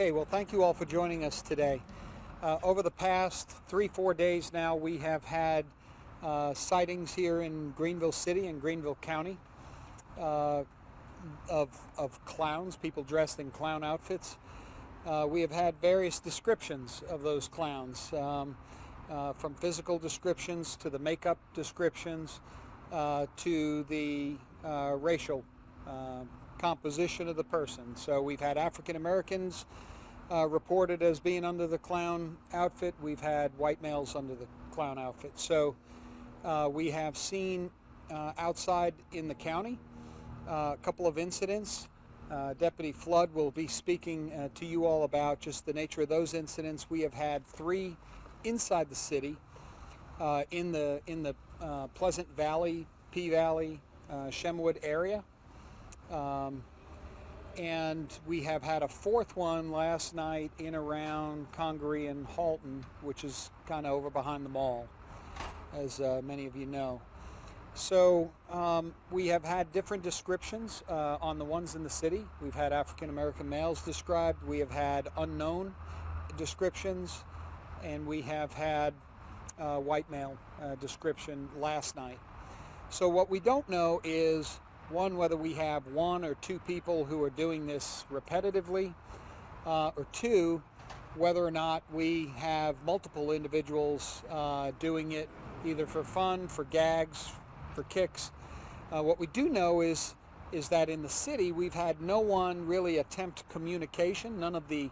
Hey, well, thank you all for joining us today. Over the past 3-4 days now, we have had sightings here in Greenville City and Greenville County uh, of clowns, people dressed in clown outfits. We have had various descriptions of those clowns, from physical descriptions to the makeup descriptions to the racial composition of the person. So we've had African Americans reported as being under the clown outfit. We've had white males under the clown outfit. So we have seen outside in the county a couple of incidents. Deputy Flood will be speaking to you all about just the nature of those incidents. We have had 3 inside the city in the Pleasant Valley, P Valley, Shemwood area. And we have had a 4th one last night in around Congaree and Halton, which is kind of over behind the mall, as many of you know. So we have had different descriptions on the ones in the city. We've had African American males described. We have had unknown descriptions, and we have had white male description last night. So what we don't know is, one, whether we have 1 or 2 people who are doing this repetitively, or 2, whether or not we have multiple individuals doing it either for fun, for gags, for kicks. What we do know is that in the city we've had no one really attempt communication. None of the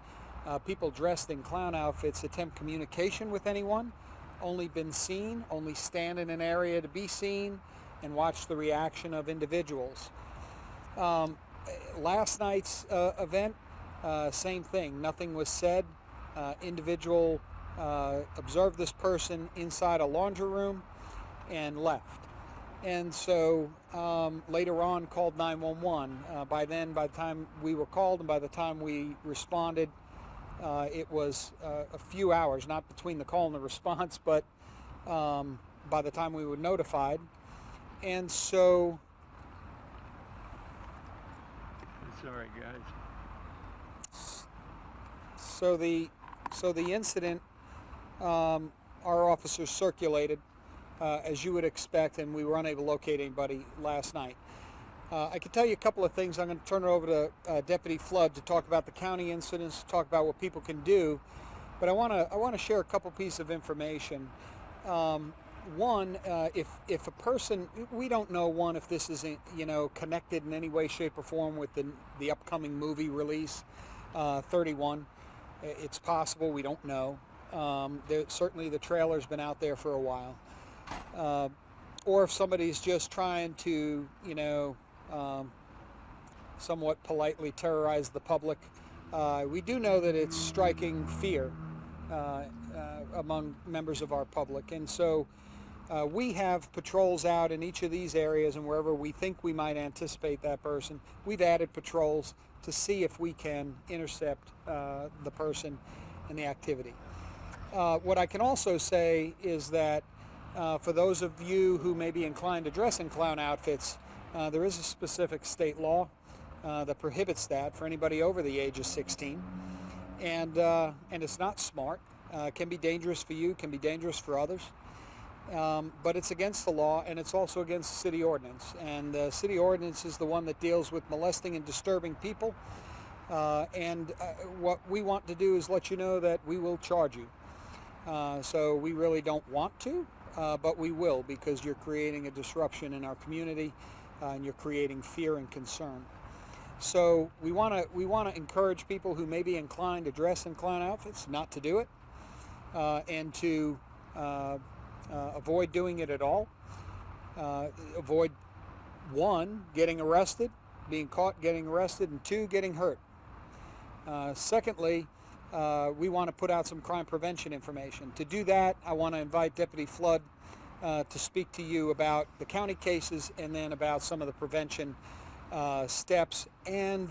people dressed in clown outfits attempt communication with anyone. Only been seen, only stand in an area to be seen and watch the reaction of individuals. Last night's event, same thing. Nothing was said. Individual observed this person inside a laundry room and left. And so later on called 911. By then, by the time we were called and by the time we responded, it was a few hours, not between the call and the response, but by the time we were notified. And so, sorry guys. So the incident, our officers circulated as you would expect, and we were unable to locate anybody last night. I can tell you a couple of things. I'm going to turn it over to Deputy Flood to talk about the county incidents, to talk about what people can do. But I want to share a couple pieces of information. One, if a person, we don't know, one, if this is connected in any way, shape, or form with the upcoming movie release, 31. It's possible, we don't know. Certainly the trailer's been out there for a while. Or if somebody's just trying to, somewhat politely terrorize the public. We do know that it's striking fear among members of our public. And so we have patrols out in each of these areas, and wherever we think we might anticipate that person, we've added patrols to see if we can intercept the person and the activity. What I can also say is that for those of you who may be inclined to dress in clown outfits, there is a specific state law that prohibits that for anybody over the age of 16. And it's not smart. It can be dangerous for you, can be dangerous for others. But it's against the law, and it's also against the city ordinance. And the city ordinance is the one that deals with molesting and disturbing people. What we want to do is let you know that we will charge you. So we really don't want to, but we will, because you're creating a disruption in our community, and you're creating fear and concern. So we want to encourage people who may be inclined to dress in clown outfits not to do it, and to avoid doing it at all. Avoid, 1, getting arrested, being caught getting arrested, and 2, getting hurt. Secondly, we want to put out some crime prevention information. To do that, I want to invite Deputy Flood to speak to you about the county cases, and then about some of the prevention steps, and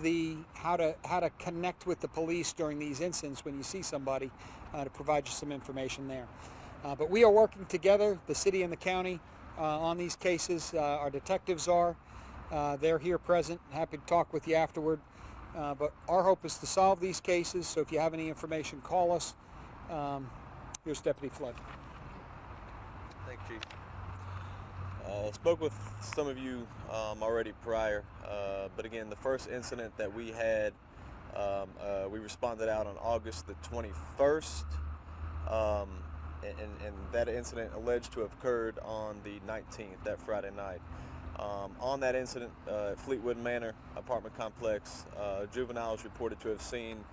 how to connect with the police during these incidents when you see somebody, to provide you some information there. But we are working together, the city and the county, on these cases. Our detectives are. They're here present, happy to talk with you afterward. But our hope is to solve these cases, so if you have any information, call us. Here's Deputy Flood. Thanks, Chief. Spoke with some of you already prior, but again, the first incident that we had, we responded out on August the 21st, and that incident alleged to have occurred on the 19th, that Friday night. On that incident, Fleetwood Manor apartment complex, juveniles reported to have seen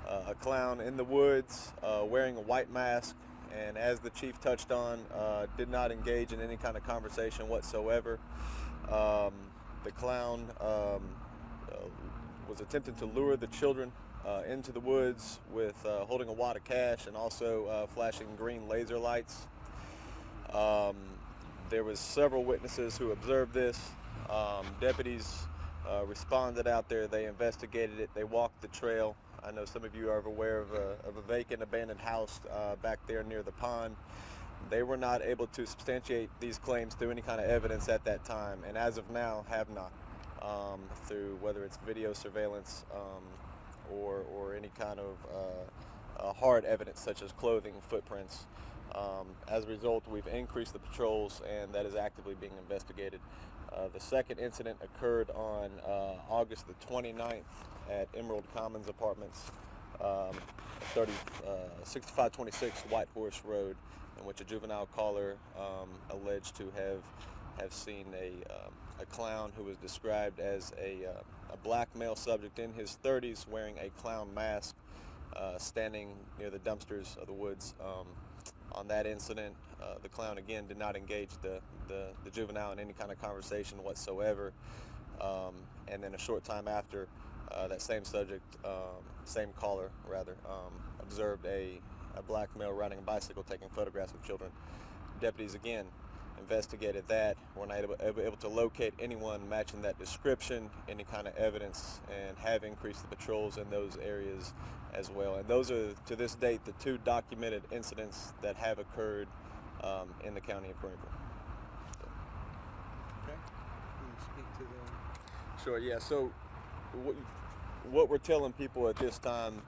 a clown in the woods wearing a white mask, and as the chief touched on, did not engage in any kind of conversation whatsoever. The clown was attempting to lure the children into the woods with holding a wad of cash and also flashing green laser lights. There was several witnesses who observed this. Deputies responded out there. They investigated it. They walked the trail. I know some of you are aware of a vacant abandoned house back there near the pond. They were not able to substantiate these claims through any kind of evidence at that time, and as of now have not, through whether it's video surveillance or any kind of hard evidence such as clothing, footprints. As a result, we've increased the patrols, and that is actively being investigated. The second incident occurred on August the 29th at Emerald Commons Apartments, 6526 White Horse Road, in which a juvenile caller alleged to have seen a clown who was described as a black male subject in his 30s wearing a clown mask, standing near the dumpsters of the woods. On that incident, the clown again did not engage the juvenile in any kind of conversation whatsoever. And then a short time after, that same subject, same caller rather, observed a black male riding a bicycle taking photographs of children. Deputies again investigated that, were not able to locate anyone matching that description, any kind of evidence, and have increased the patrols in those areas as well. And those are, to this date, the two documented incidents that have occurred in the county of Greenville. Okay. Can you speak to the... Sure, yeah. So what we're telling people at this time,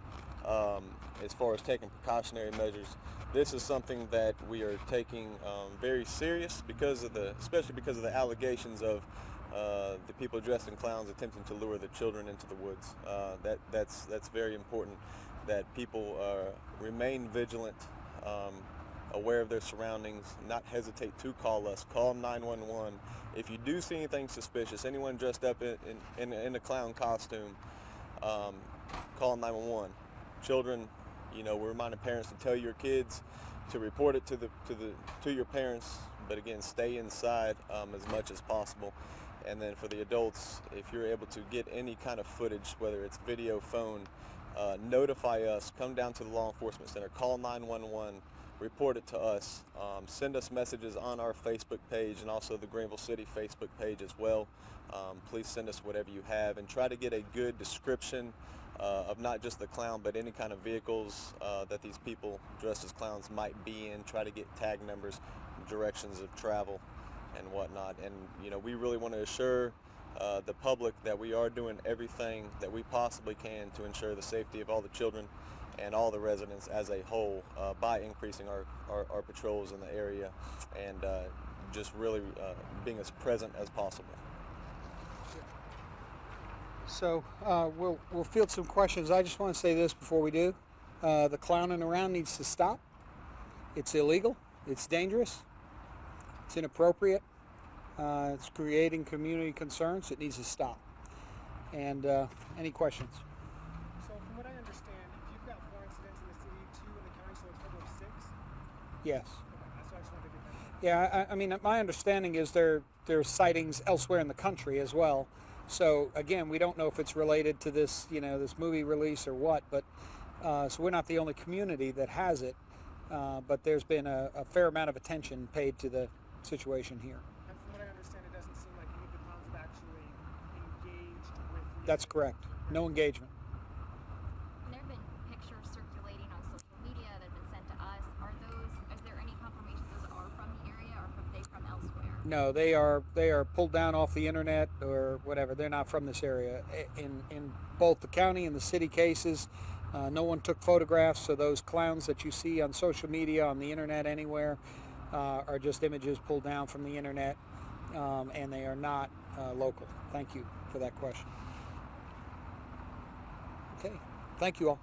as far as taking precautionary measures, this is something that we are taking very serious especially because of the allegations of the people dressed in clowns attempting to lure the children into the woods. That's very important that people remain vigilant, aware of their surroundings, not hesitate to call us. Call 911. If you do see anything suspicious, anyone dressed up in a clown costume, call 911. Children, we're reminding parents to tell your kids to report it to your parents, but again, stay inside as much as possible. And then for the adults, if you're able to get any kind of footage, whether it's video, phone, notify us, come down to the law enforcement center, call 911, report it to us, send us messages on our Facebook page and also the Greenville City Facebook page as well. Please send us whatever you have and try to get a good description of not just the clown, but any kind of vehicles that these people dressed as clowns might be in. Try to get tag numbers, directions of travel, and whatnot. And we really want to assure the public that we are doing everything that we possibly can to ensure the safety of all the children and all the residents as a whole by increasing our patrols in the area and just really being as present as possible. So we'll field some questions. I just want to say this before we do. The clowning around needs to stop. It's illegal. It's dangerous. It's inappropriate. It's creating community concerns. It needs to stop. And any questions? So from what I understand, you've got 4 incidents in the city, 2 in the county, so a total of 6? Yes. Okay, that's what I just wanted to get that. Yeah, I mean, my understanding is there's sightings elsewhere in the country as well. So again, we don't know if it's related to this, this movie release or what, but so we're not the only community that has it, but there's been a fair amount of attention paid to the situation here. And from what I understand, it doesn't seem like any of the clowns have actually engaged with the... That's correct. No engagement. There have been pictures circulating on social media that have been sent to us. Is there any confirmation those are from the area or from elsewhere? No, they are pulled down off the internet or whatever. They're not from this area. In both the county and the city cases, no one took photographs. So those clowns that you see on social media, on the internet, anywhere, are just images pulled down from the internet, and they are not local. Thank you for that question. Okay, thank you all.